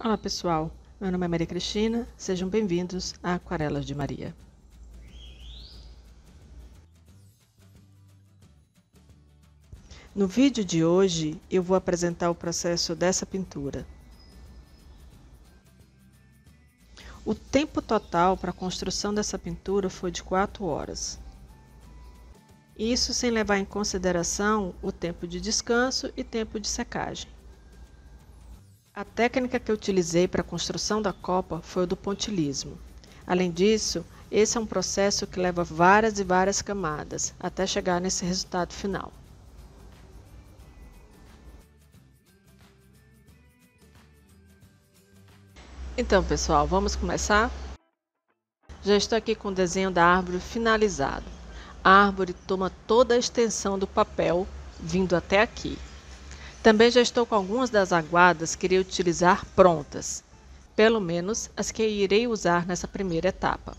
Olá pessoal, meu nome é Maria Cristina, sejam bem-vindos a Aquarelas de Maria. No vídeo de hoje eu vou apresentar o processo dessa pintura. O tempo total para a construção dessa pintura foi de 4 horas. Isso sem levar em consideração o tempo de descanso e tempo de secagem. A técnica que eu utilizei para a construção da copa foi o do pontilhismo. Além disso, esse é um processo que leva várias e várias camadas até chegar nesse resultado final. Então, pessoal, vamos começar? Já estou aqui com o desenho da árvore finalizado. A árvore toma toda a extensão do papel, vindo até aqui. Também já estou com algumas das aguadas que irei utilizar prontas, pelo menos as que irei usar nessa primeira etapa.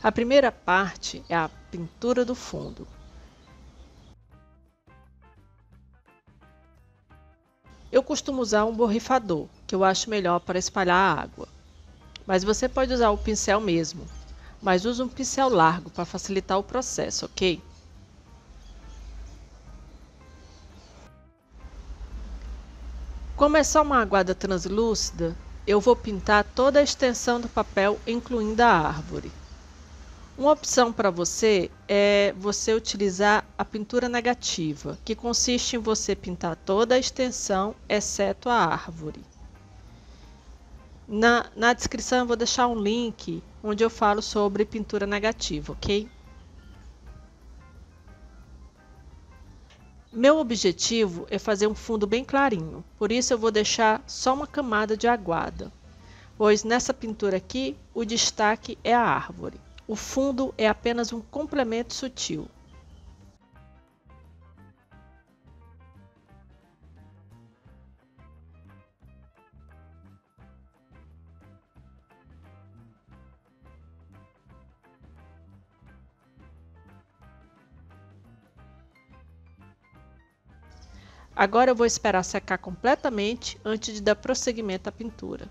A primeira parte é a pintura do fundo. Eu costumo usar um borrifador, que eu acho melhor para espalhar a água. Mas você pode usar o pincel mesmo, mas use um pincel largo para facilitar o processo, ok? Como é só uma aguada translúcida, eu vou pintar toda a extensão do papel, incluindo a árvore. Uma opção para você é você utilizar a pintura negativa, que consiste em você pintar toda a extensão, exceto a árvore. Na descrição eu vou deixar um link onde eu falo sobre pintura negativa, ok? Meu objetivo é fazer um fundo bem clarinho, por isso eu vou deixar só uma camada de aguada, pois nessa pintura aqui o destaque é a árvore. O fundo é apenas um complemento sutil. Agora eu vou esperar secar completamente antes de dar prosseguimento à pintura.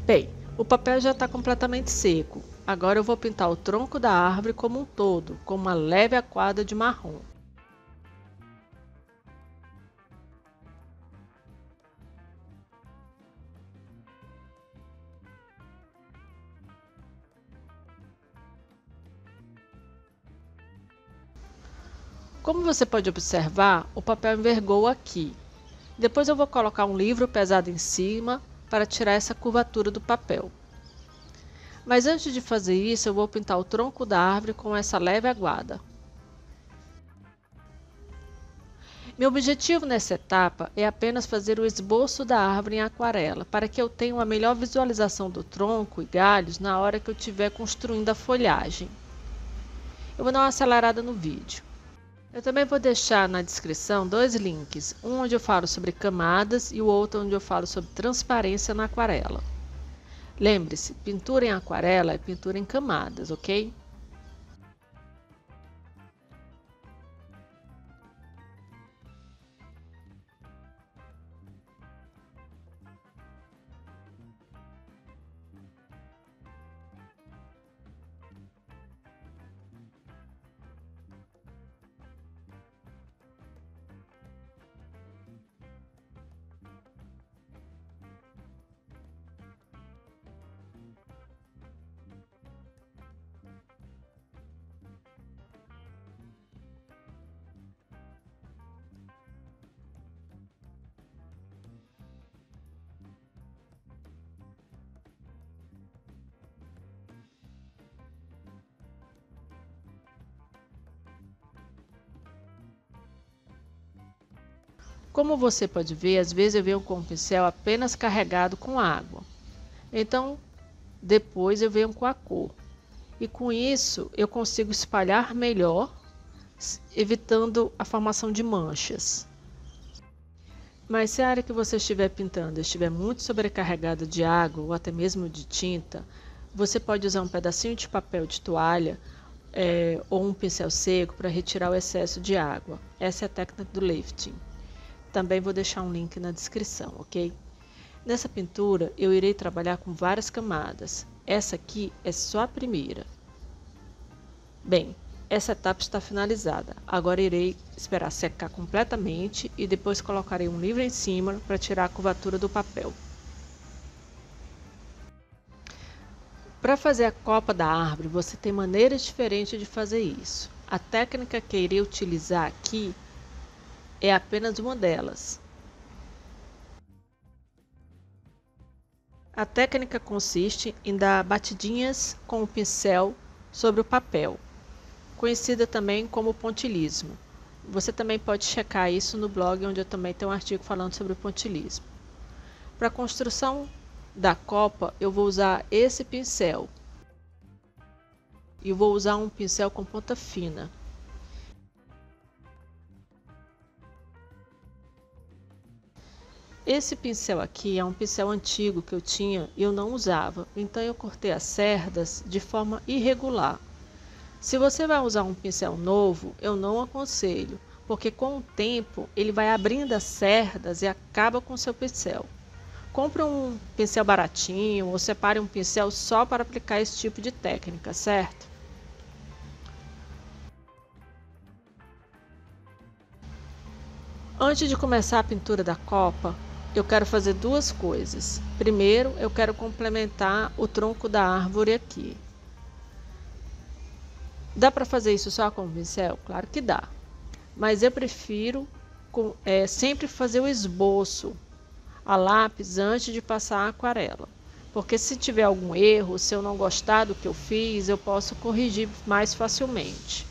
Bem, o papel já está completamente seco. Agora eu vou pintar o tronco da árvore como um todo, com uma leve aquada de marrom. Como você pode observar, o papel envergou aqui. Depois eu vou colocar um livro pesado em cima para tirar essa curvatura do papel. Mas antes de fazer isso, eu vou pintar o tronco da árvore com essa leve aguada. Meu objetivo nessa etapa é apenas fazer o esboço da árvore em aquarela, para que eu tenha uma melhor visualização do tronco e galhos na hora que eu estiver construindo a folhagem. Eu vou dar uma acelerada no vídeo. Eu também vou deixar na descrição 2 links, um onde eu falo sobre camadas e o outro onde eu falo sobre transparência na aquarela. Lembre-se, pintura em aquarela é pintura em camadas, ok? Como você pode ver, às vezes eu venho com o pincel apenas carregado com água. Então, depois eu venho com a cor. E com isso, eu consigo espalhar melhor, evitando a formação de manchas. Mas se a área que você estiver pintando estiver muito sobrecarregada de água ou até mesmo de tinta, você pode usar um pedacinho de papel de toalha ou um pincel seco para retirar o excesso de água. Essa é a técnica do lifting. Também vou deixar um link na descrição, ok? Nessa pintura eu irei trabalhar com várias camadas. Essa aqui é só a primeira. Bem, essa etapa está finalizada. Agora irei esperar secar completamente e depois colocarei um livro em cima para tirar a curvatura do papel. Para fazer a copa da árvore, você tem maneiras diferentes de fazer isso. A técnica que irei utilizar aqui é apenas uma delas. A técnica consiste em dar batidinhas com o pincel sobre o papel, conhecida também como pontilhismo. Você também pode checar isso no blog, onde eu também tenho um artigo falando sobre o pontilhismo. Para a construção da copa, eu vou usar esse pincel. E vou usar um pincel com ponta fina. Esse pincel aqui é um pincel antigo que eu tinha e eu não usava, então eu cortei as cerdas de forma irregular. Se você vai usar um pincel novo, eu não aconselho, porque com o tempo ele vai abrindo as cerdas e acaba com o seu pincel. Compre um pincel baratinho ou separe um pincel só para aplicar esse tipo de técnica, certo? Antes de começar a pintura da copa, eu quero fazer duas coisas. Primeiro, eu quero complementar o tronco da árvore aqui. Dá para fazer isso só com o pincel? Claro que dá. Mas eu prefiro sempre fazer o esboço a lápis antes de passar a aquarela. Porque se tiver algum erro, se eu não gostar do que eu fiz, eu posso corrigir mais facilmente.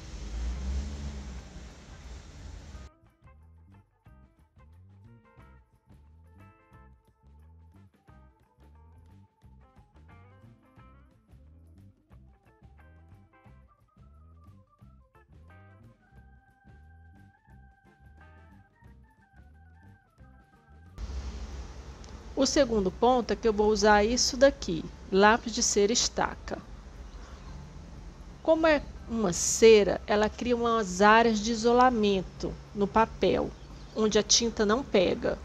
O segundo ponto é que eu vou usar isso daqui, lápis de cera estaca. Como é uma cera, ela cria umas áreas de isolamento no papel, onde a tinta não pega.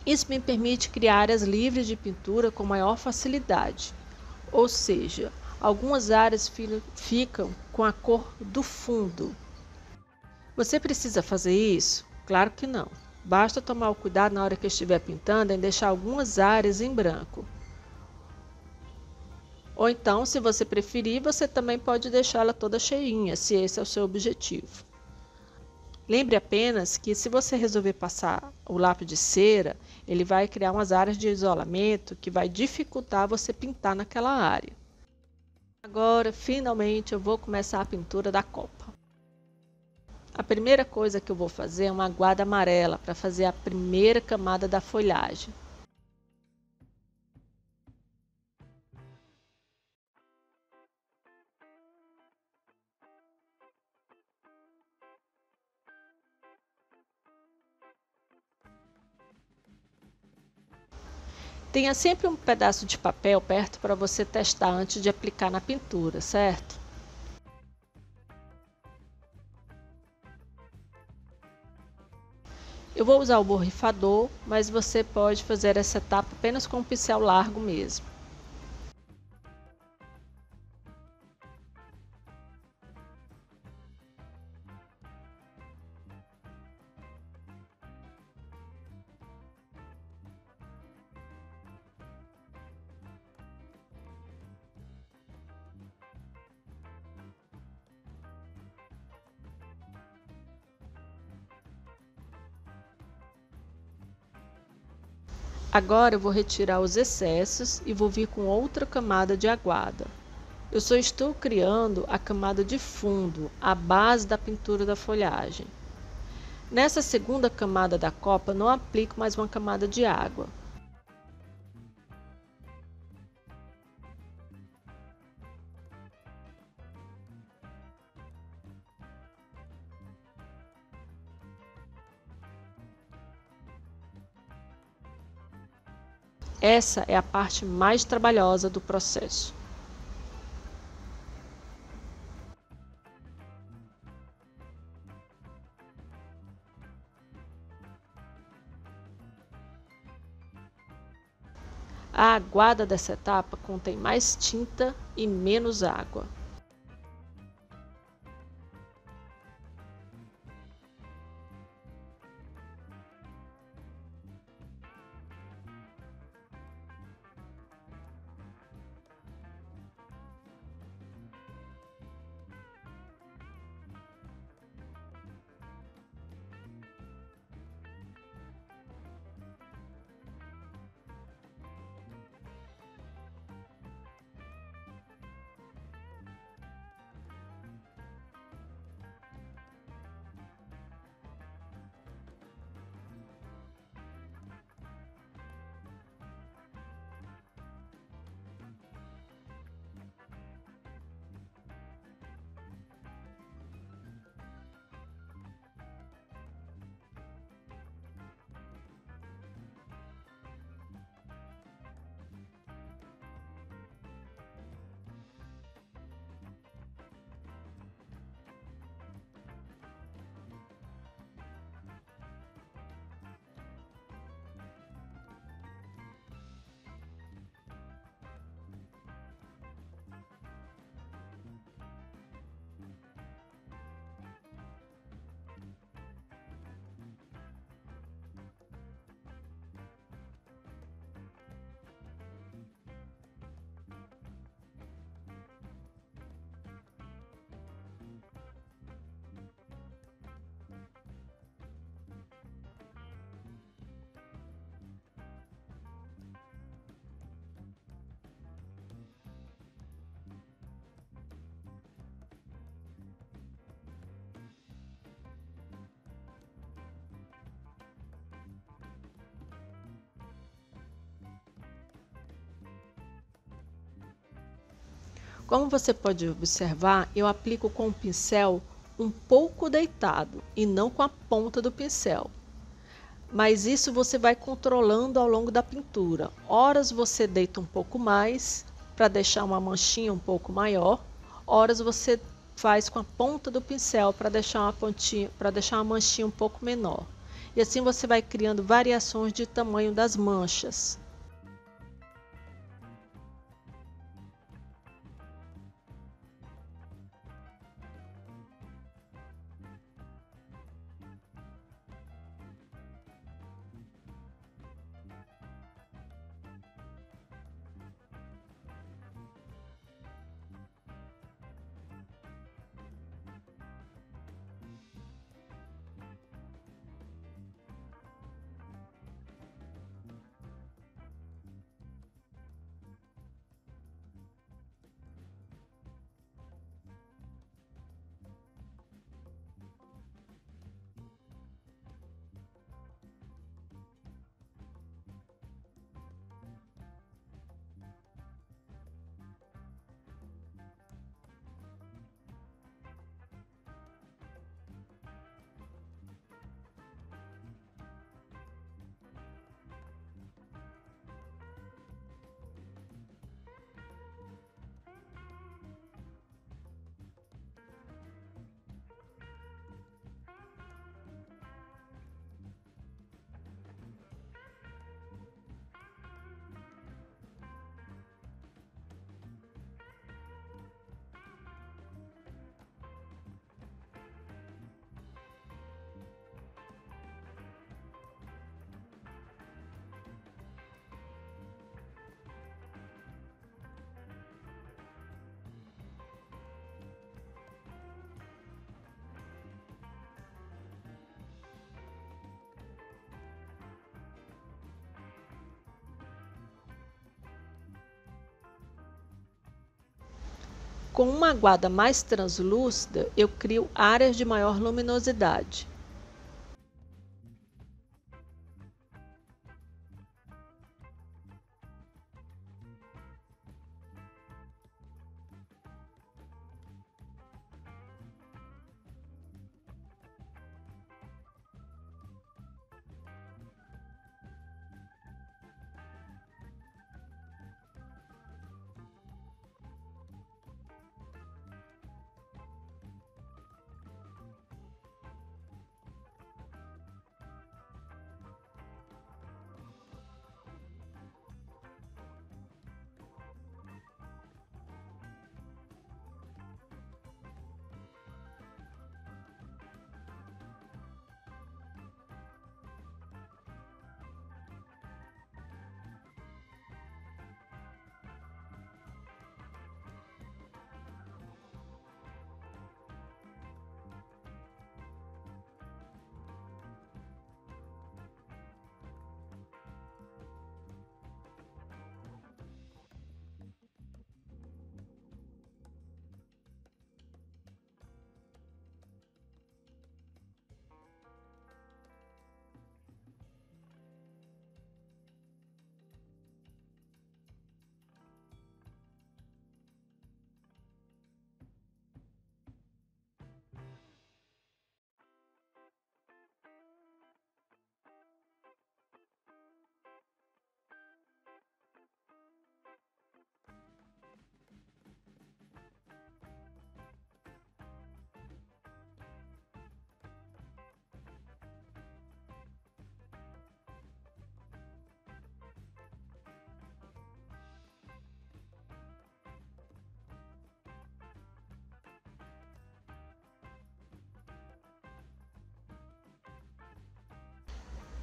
Isso me permite criar áreas livres de pintura com maior facilidade, ou seja, algumas áreas ficam com a cor do fundo. Você precisa fazer isso? Claro que não. Basta tomar o cuidado na hora que estiver pintando em deixar algumas áreas em branco. Ou então, se você preferir, você também pode deixá-la toda cheinha, se esse é o seu objetivo. Lembre apenas que se você resolver passar o lápis de cera, ele vai criar umas áreas de isolamento que vai dificultar você pintar naquela área. Agora, finalmente, eu vou começar a pintura da copa. A primeira coisa que eu vou fazer é uma aguada amarela para fazer a primeira camada da folhagem. Tenha sempre um pedaço de papel perto para você testar antes de aplicar na pintura, certo? Eu vou usar o borrifador, mas você pode fazer essa etapa apenas com um pincel largo mesmo. Agora eu vou retirar os excessos e vou vir com outra camada de aguada. Eu só estou criando a camada de fundo, a base da pintura da folhagem. Nessa segunda camada da copa, não aplico mais uma camada de água. Essa é a parte mais trabalhosa do processo. A aguada dessa etapa contém mais tinta e menos água. Como você pode observar, eu aplico com o pincel um pouco deitado e não com a ponta do pincel. Mas isso você vai controlando ao longo da pintura. Horas você deita um pouco mais para deixar uma manchinha um pouco maior, horas você faz com a ponta do pincel para deixar uma manchinha um pouco menor. E assim você vai criando variações de tamanho das manchas. Com uma aguada mais translúcida, eu crio áreas de maior luminosidade.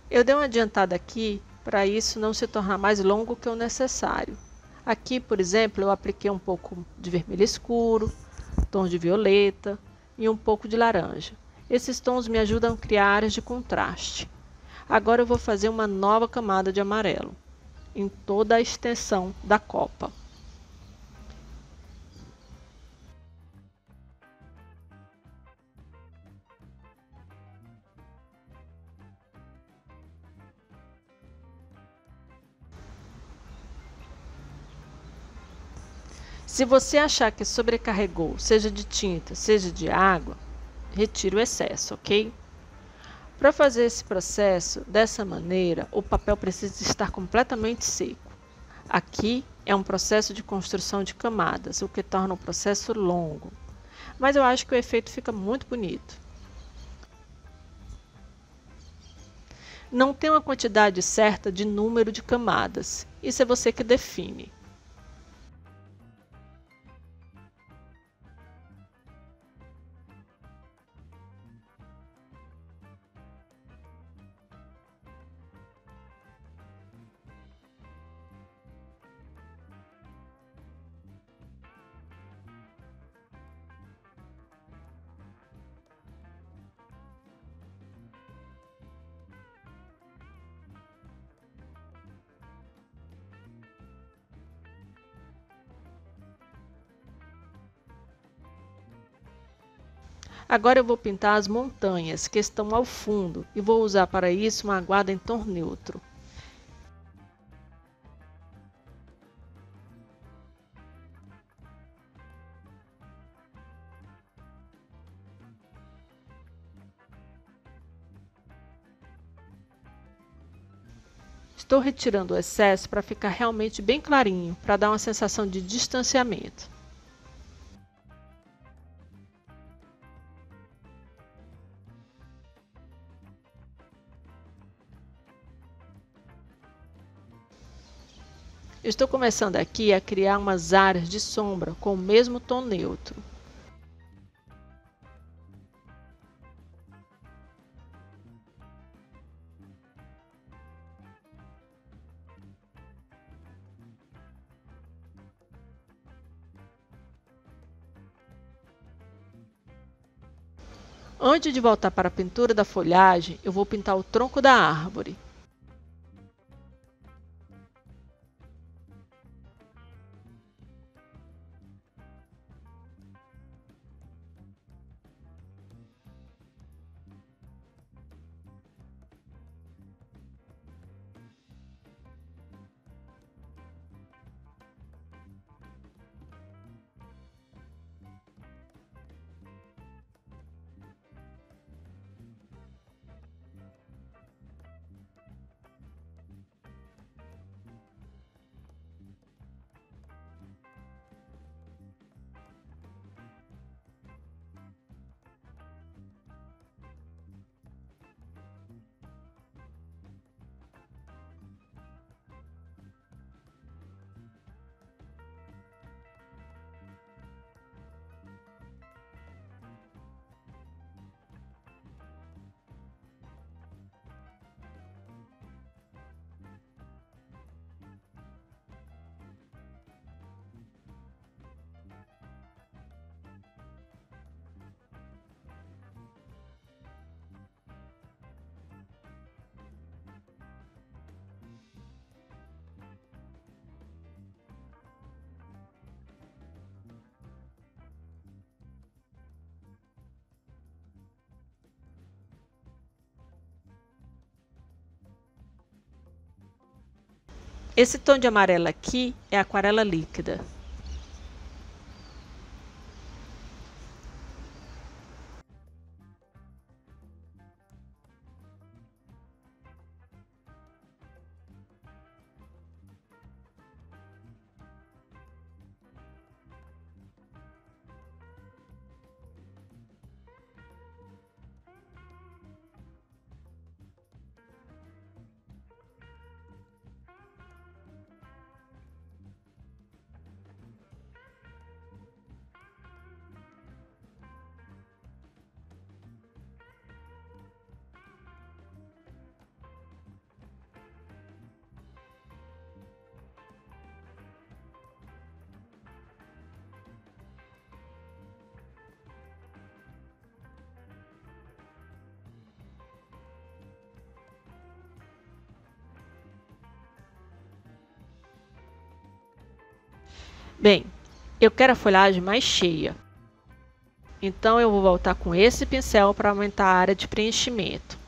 Eu dei uma adiantada aqui para isso não se tornar mais longo que o necessário. Aqui, por exemplo, eu apliquei um pouco de vermelho escuro, tons de violeta e um pouco de laranja. Esses tons me ajudam a criar áreas de contraste. Agora eu vou fazer uma nova camada de amarelo em toda a extensão da copa. Se você achar que sobrecarregou, seja de tinta, seja de água, retire o excesso, ok? Para fazer esse processo dessa maneira, o papel precisa estar completamente seco. Aqui é um processo de construção de camadas, o que torna o processo longo. Mas eu acho que o efeito fica muito bonito. Não tem uma quantidade certa de número de camadas. Isso é você que define. Agora eu vou pintar as montanhas que estão ao fundo e vou usar para isso uma aguada em tom neutro. Estou retirando o excesso para ficar realmente bem clarinho, para dar uma sensação de distanciamento. Estou começando aqui a criar umas áreas de sombra com o mesmo tom neutro. Antes de voltar para a pintura da folhagem, eu vou pintar o tronco da árvore. Esse tom de amarelo aqui é aquarela líquida. Bem, eu quero a folhagem mais cheia. Então eu vou voltar com esse pincel para aumentar a área de preenchimento.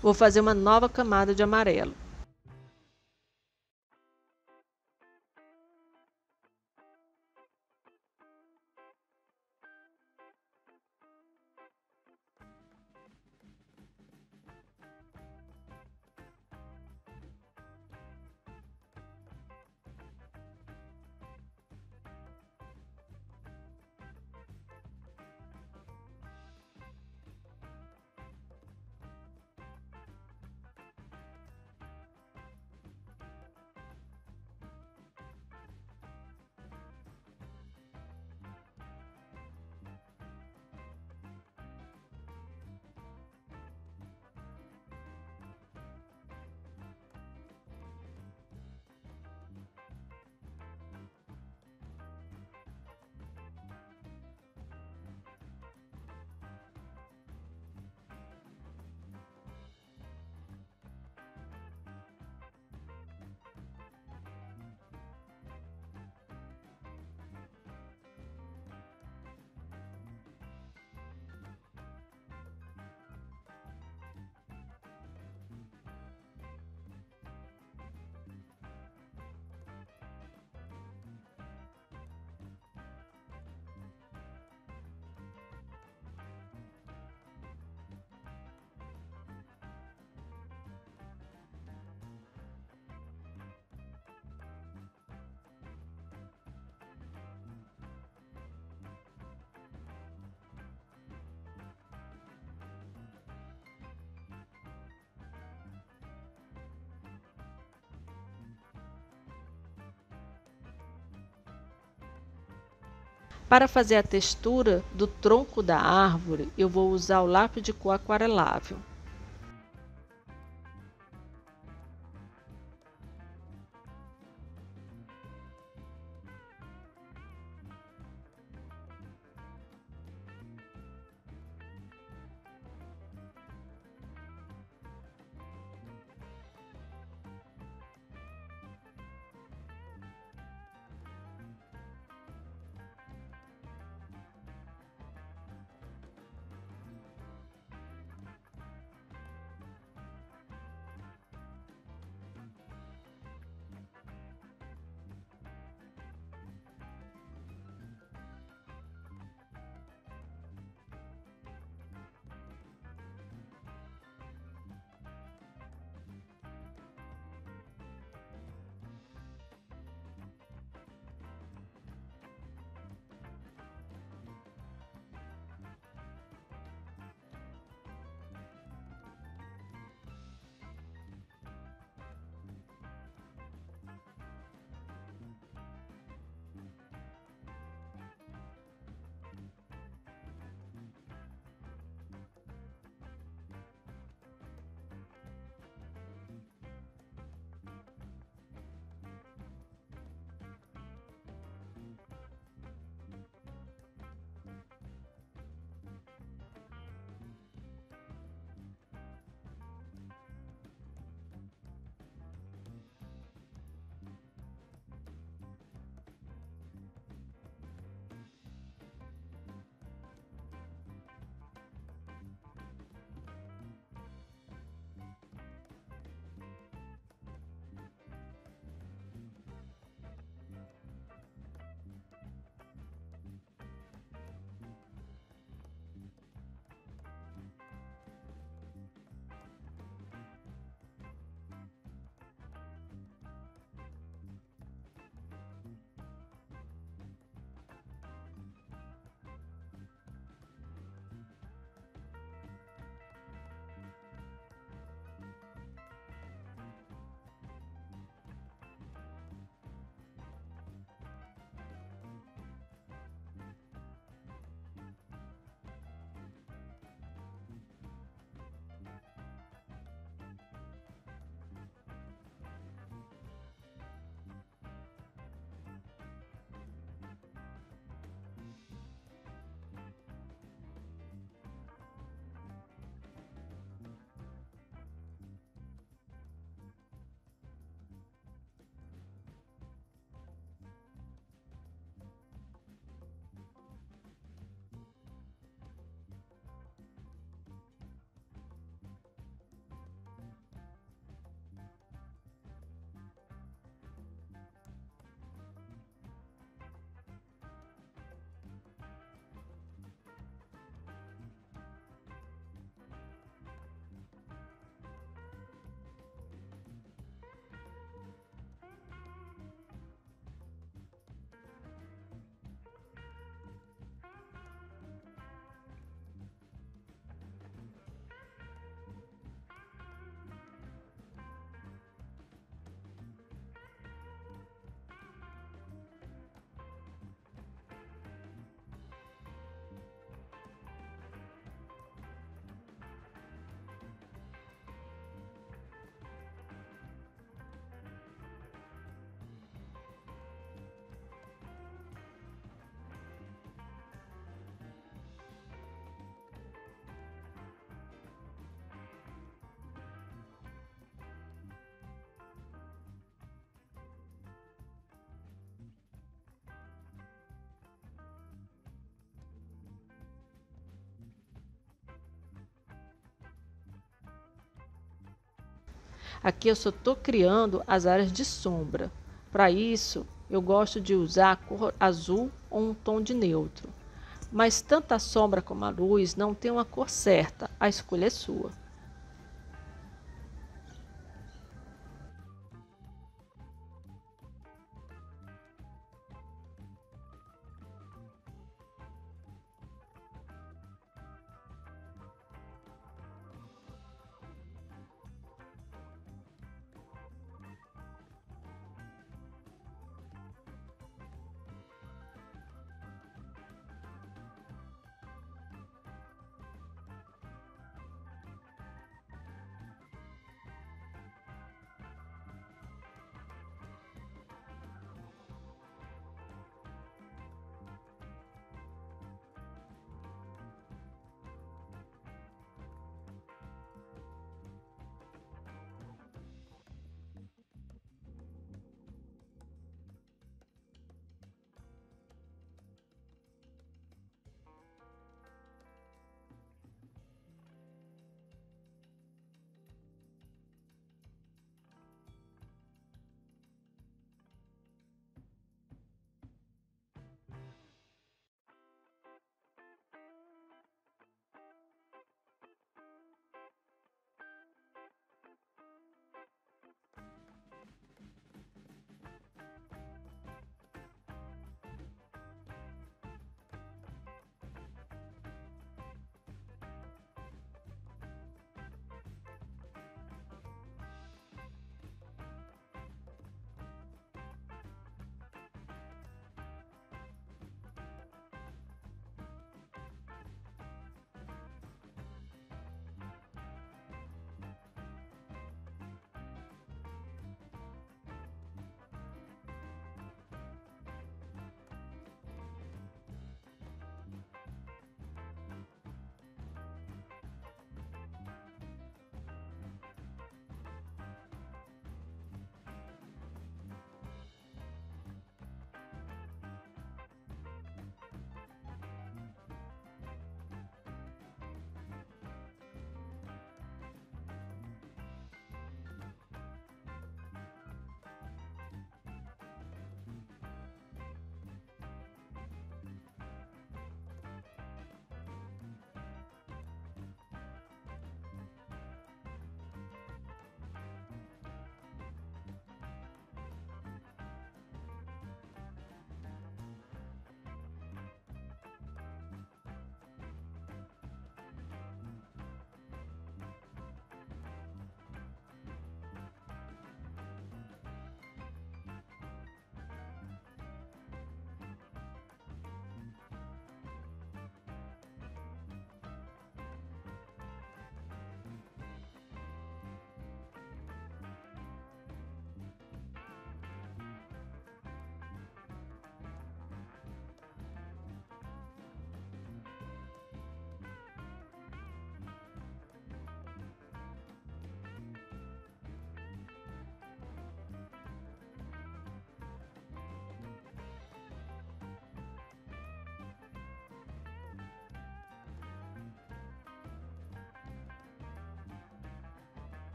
Vou fazer uma nova camada de amarelo. Para fazer a textura do tronco da árvore, eu vou usar o lápis de cor aquarelável. Aqui eu só estou criando as áreas de sombra. Para isso, eu gosto de usar a cor azul ou um tom de neutro. Mas tanto a sombra como a luz não tem uma cor certa, a escolha é sua.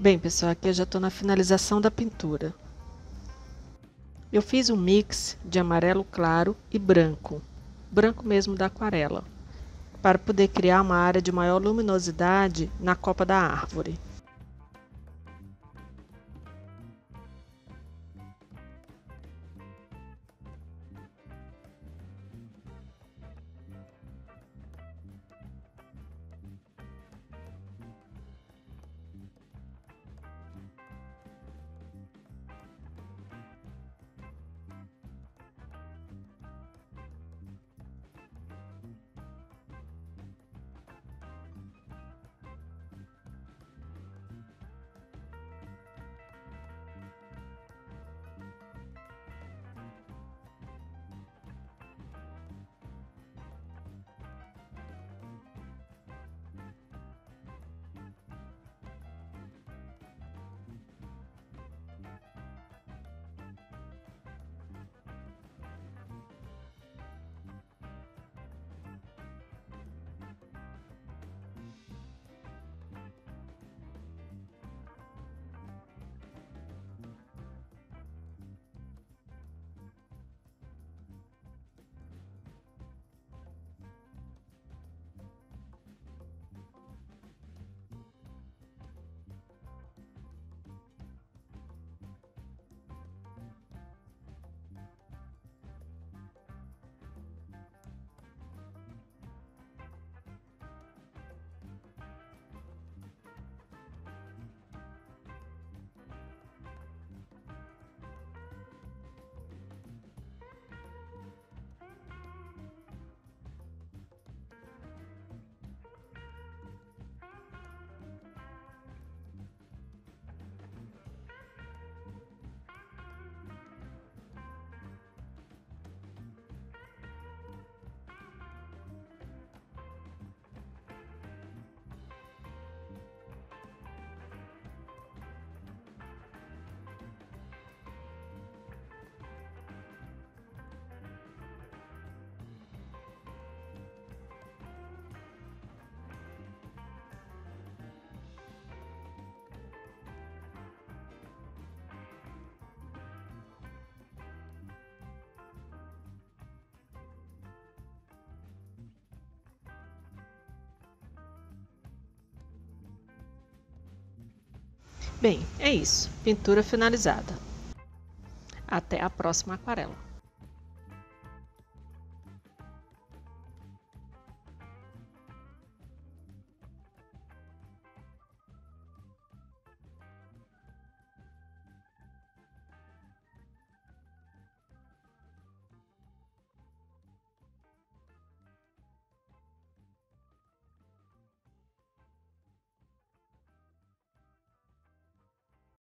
Bem, pessoal, aqui eu já estou na finalização da pintura. Eu fiz um mix de amarelo claro e branco, branco mesmo da aquarela, para poder criar uma área de maior luminosidade na copa da árvore. Bem, é isso. Pintura finalizada. Até a próxima aquarela.